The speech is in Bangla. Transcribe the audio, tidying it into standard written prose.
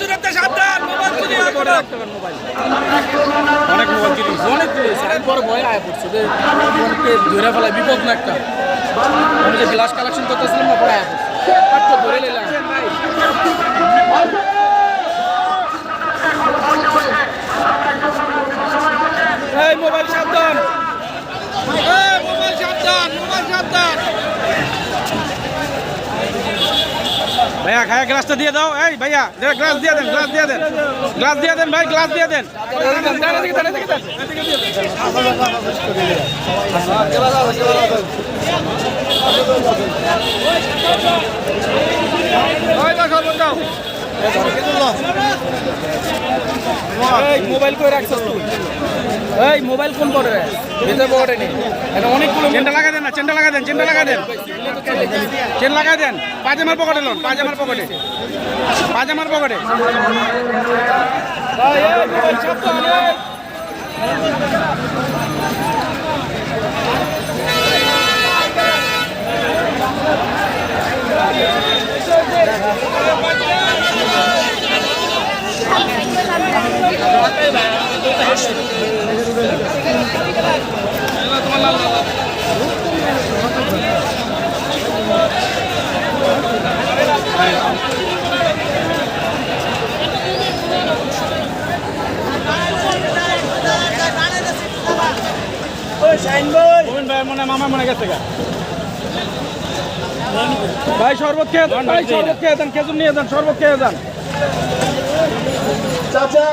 দূরত্বে সাবধান মোবাইল চুরি হয় করে রাখতে পারেন মোবাইল অনেক মোবাইল চুরি অনেক চুরি পরে ভয় আয় পড়ছে যে ফোনকে ধরে ফেলায় বিপদ না একটা আমি যে গ্লাস কালেকশন করতেছিলাম না পরে আয় পড়ছে ধরে নিলাম এই মোবাইল সাবধান এই মোবাইল সাবধান ভাইয়া খায়া গ্লাসটা দিয়ে দাও এই ভাইয়া গ্লাস দিয়ে দেন গ্লাস দিয়ে দেন ভাই গ্লাস দিয়ে দেন মোবাইল কই রাখছস তুই এই মোবাইল কোন পড়ে ভিতরে পড়ে নি এটা অনেকগুলো চেনটা লাগাই দেন না চেন লাগাই দেন পাজামার পকেটে লোন পাজামার পকেটে এই মোবাইল সাবধান মামা মনে গেছে ভাই শরবত খেয়ে দেন খেজুর নিয়ে যান শরবত খেয়ে যান চাচা